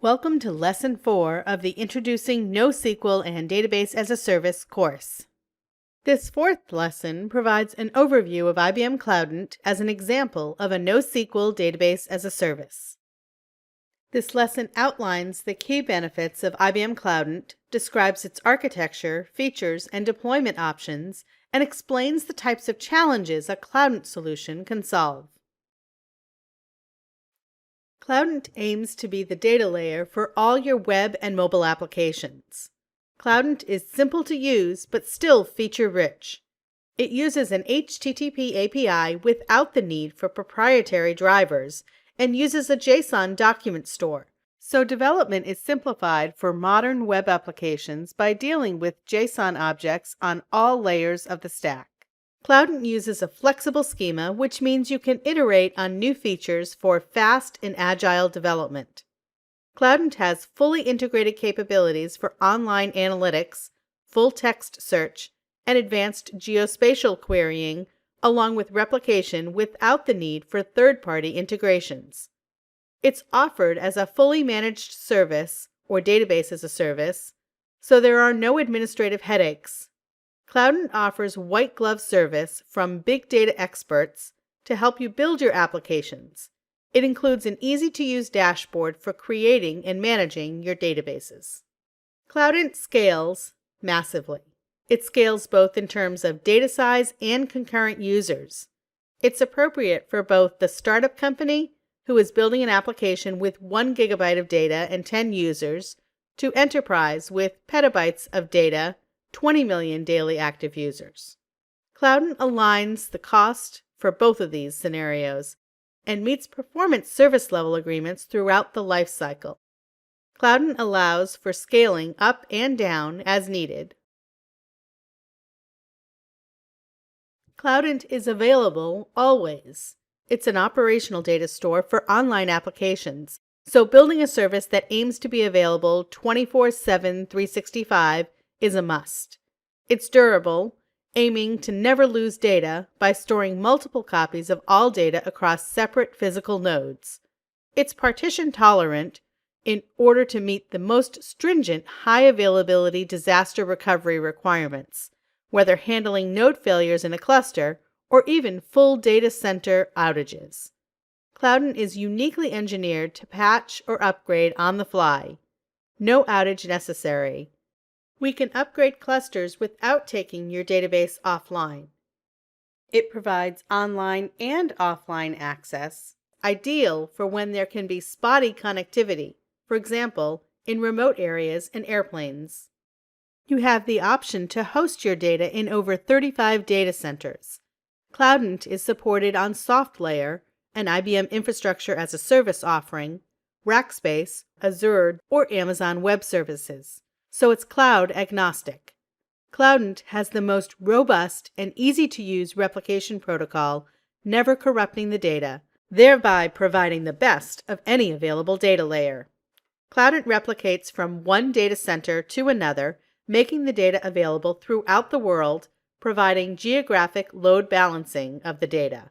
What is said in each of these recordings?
Welcome to Lesson 4 of the Introducing NoSQL and Database as a Service course. This fourth lesson provides an overview of IBM Cloudant as an example of a NoSQL database as a service. This lesson outlines the key benefits of IBM Cloudant, describes its architecture, features, and deployment options, and explains the types of challenges a Cloudant solution can solve. Cloudant aims to be the data layer for all your web and mobile applications. Cloudant is simple to use, but still feature-rich. It uses an HTTP API without the need for proprietary drivers and uses a JSON document store, so development is simplified for modern web applications by dealing with JSON objects on all layers of the stack. Cloudant uses a flexible schema, which means you can iterate on new features for fast and agile development. Cloudant has fully integrated capabilities for online analytics, full-text search, and advanced geospatial querying, along with replication without the need for third-party integrations. It's offered as a fully managed service, or database as a service, so there are no administrative headaches. Cloudant offers white glove service from big data experts to help you build your applications. It includes an easy-to-use dashboard for creating and managing your databases. Cloudant scales massively. It scales both in terms of data size and concurrent users. It's appropriate for both the startup company, who is building an application with 1 gigabyte of data and 10 users, to enterprise with petabytes of data, 20 million daily active users. Cloudant aligns the cost for both of these scenarios and meets performance service level agreements throughout the life cycle. Cloudant allows for scaling up and down as needed. Cloudant is available always. It's an operational data store for online applications, so building a service that aims to be available 24/7, 365 is a must. It's durable, aiming to never lose data by storing multiple copies of all data across separate physical nodes. It's partition tolerant in order to meet the most stringent high availability disaster recovery requirements, whether handling node failures in a cluster or even full data center outages. Cloudant is uniquely engineered to patch or upgrade on the fly. No outage necessary. We can upgrade clusters without taking your database offline. It provides online and offline access, ideal for when there can be spotty connectivity, for example, in remote areas and airplanes. You have the option to host your data in over 35 data centers. Cloudant is supported on SoftLayer, an IBM infrastructure as a service offering, Rackspace, Azure, or Amazon Web Services, so it's cloud agnostic. Cloudant has the most robust and easy-to-use replication protocol, never corrupting the data, thereby providing the best of any available data layer. Cloudant replicates from one data center to another, making the data available throughout the world, providing geographic load balancing of the data.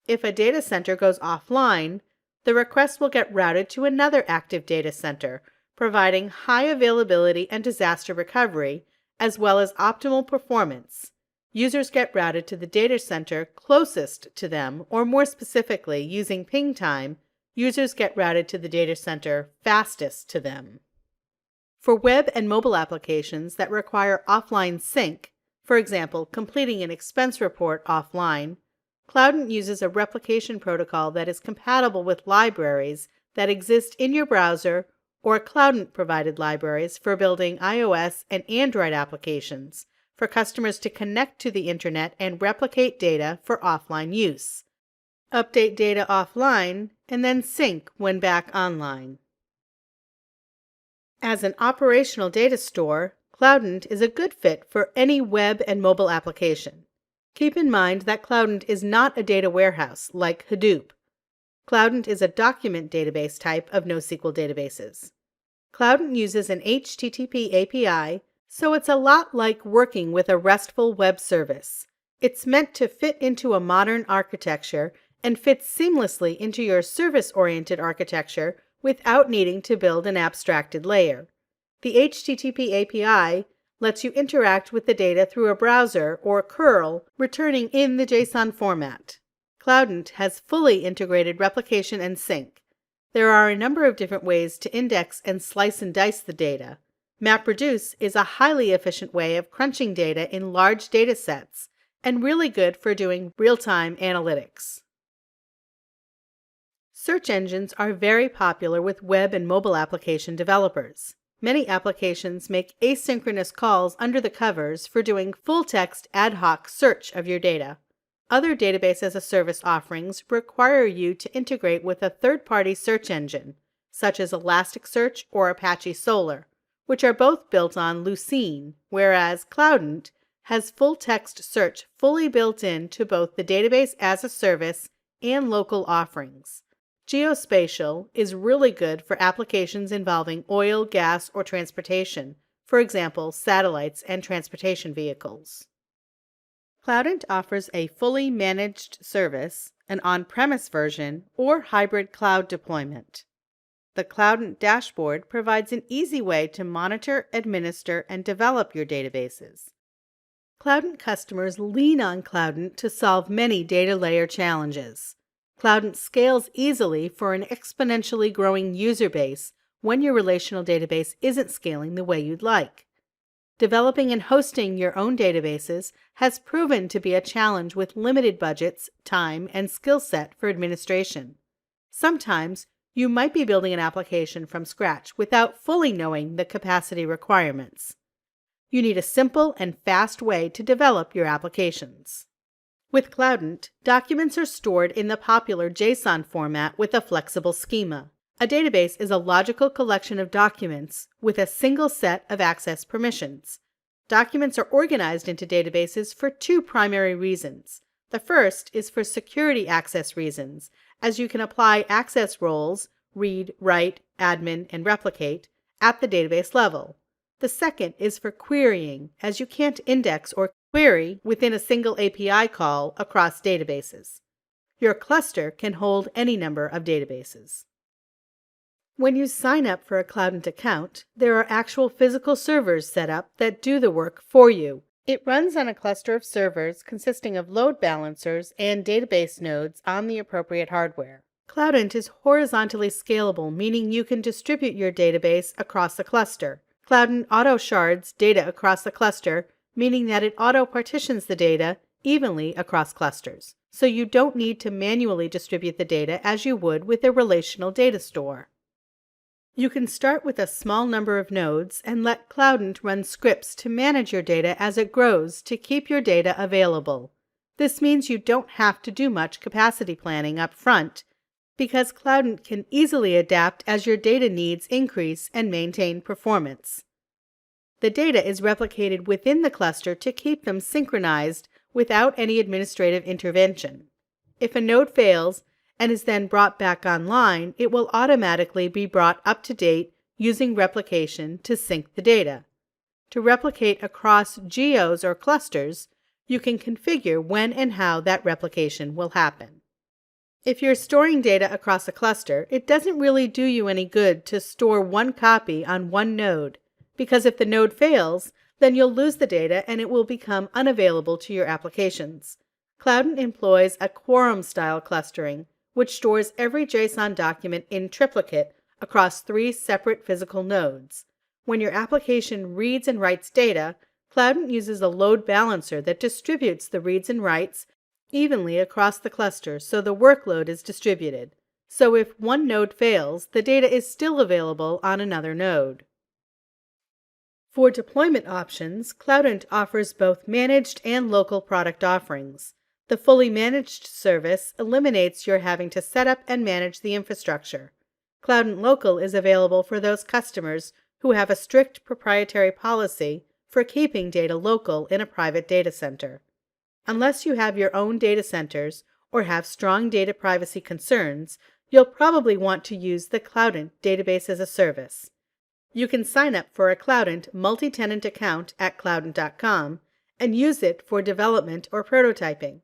If a data center goes offline, the request will get routed to another active data center, providing high availability and disaster recovery, as well as optimal performance. Users get routed to the data center closest to them, or more specifically, using ping time, users get routed to the data center fastest to them. For web and mobile applications that require offline sync, for example, completing an expense report offline, Cloudant uses a replication protocol that is compatible with libraries that exist in your browser or Cloudant-provided libraries for building iOS and Android applications for customers to connect to the internet and replicate data for offline use, update data offline, and then sync when back online. As an operational data store, Cloudant is a good fit for any web and mobile application. Keep in mind that Cloudant is not a data warehouse like Hadoop. Cloudant is a document database type of NoSQL databases. Cloudant uses an HTTP API, so it's a lot like working with a RESTful web service. It's meant to fit into a modern architecture and fits seamlessly into your service-oriented architecture without needing to build an abstracted layer. The HTTP API lets you interact with the data through a browser or curl, returning in the JSON format. Cloudant has fully integrated replication and sync. There are a number of different ways to index and slice and dice the data. MapReduce is a highly efficient way of crunching data in large data sets and really good for doing real-time analytics. Search engines are very popular with web and mobile application developers. Many applications make asynchronous calls under the covers for doing full-text ad hoc search of your data. Other database as a service offerings require you to integrate with a third-party search engine, such as Elasticsearch or Apache Solr, which are both built on Lucene, whereas Cloudant has full-text search fully built in to both the database as a service and local offerings. Geospatial is really good for applications involving oil, gas, or transportation, for example, satellites and transportation vehicles. Cloudant offers a fully managed service, an on-premise version, or hybrid cloud deployment. The Cloudant dashboard provides an easy way to monitor, administer, and develop your databases. Cloudant customers lean on Cloudant to solve many data layer challenges. Cloudant scales easily for an exponentially growing user base when your relational database isn't scaling the way you'd like. Developing and hosting your own databases has proven to be a challenge with limited budgets, time, and skill set for administration. Sometimes you might be building an application from scratch without fully knowing the capacity requirements. You need a simple and fast way to develop your applications. With Cloudant, documents are stored in the popular JSON format with a flexible schema. A database is a logical collection of documents with a single set of access permissions. Documents are organized into databases for two primary reasons. The first is for security access reasons, as you can apply access roles, read, write, admin, and replicate, at the database level. The second is for querying, as you can't index or query within a single API call across databases. Your cluster can hold any number of databases. When you sign up for a Cloudant account, there are actual physical servers set up that do the work for you. It runs on a cluster of servers consisting of load balancers and database nodes on the appropriate hardware. Cloudant is horizontally scalable, meaning you can distribute your database across the cluster. Cloudant auto-shards data across the cluster, meaning that it auto-partitions the data evenly across clusters, so you don't need to manually distribute the data as you would with a relational data store. You can start with a small number of nodes and let Cloudant run scripts to manage your data as it grows to keep your data available. This means you don't have to do much capacity planning up front, because Cloudant can easily adapt as your data needs increase and maintain performance. The data is replicated within the cluster to keep them synchronized without any administrative intervention. If a node fails and is then brought back online, it will automatically be brought up to date using replication to sync the data. To replicate across geos or clusters, you can configure when and how that replication will happen. If you're storing data across a cluster, it doesn't really do you any good to store one copy on one node, because if the node fails, then you'll lose the data and it will become unavailable to your applications. Cloudant employs a quorum-style clustering, which stores every JSON document in triplicate across 3 separate physical nodes. When your application reads and writes data, Cloudant uses a load balancer that distributes the reads and writes evenly across the cluster so the workload is distributed. So if one node fails, the data is still available on another node. For deployment options, Cloudant offers both managed and local product offerings. The fully managed service eliminates your having to set up and manage the infrastructure. Cloudant Local is available for those customers who have a strict proprietary policy for keeping data local in a private data center. Unless you have your own data centers or have strong data privacy concerns, you'll probably want to use the Cloudant Database as a Service. You can sign up for a Cloudant multi-tenant account at cloudant.com and use it for development or prototyping.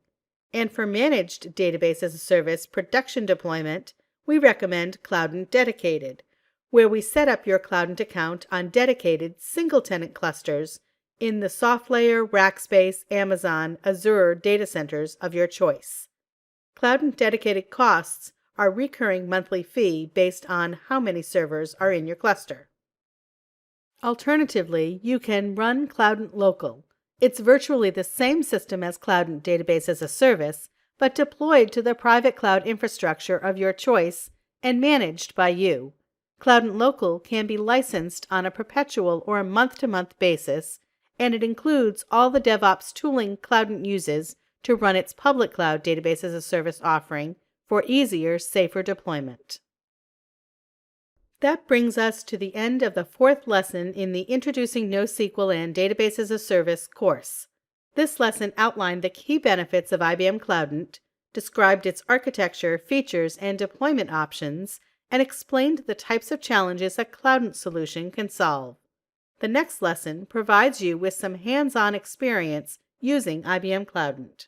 And for managed database as a service production deployment, We recommend Cloudant Dedicated, where we set up your Cloudant account on dedicated single-tenant clusters in the SoftLayer, Rackspace, Amazon, Azure data centers of your choice. Cloudant Dedicated costs are recurring monthly fee based on how many servers are in your cluster. Alternatively, you can run Cloudant Local. It's virtually the same system as Cloudant Database as a Service, but deployed to the private cloud infrastructure of your choice and managed by you. Cloudant Local can be licensed on a perpetual or a month-to-month basis, and it includes all the DevOps tooling Cloudant uses to run its public cloud database as a service offering for easier, safer deployment. That brings us to the end of the 4th lesson in the Introducing NoSQL and Database as a Service course. This lesson outlined the key benefits of IBM Cloudant, described its architecture, features, and deployment options, and explained the types of challenges a Cloudant solution can solve. The next lesson provides you with some hands-on experience using IBM Cloudant.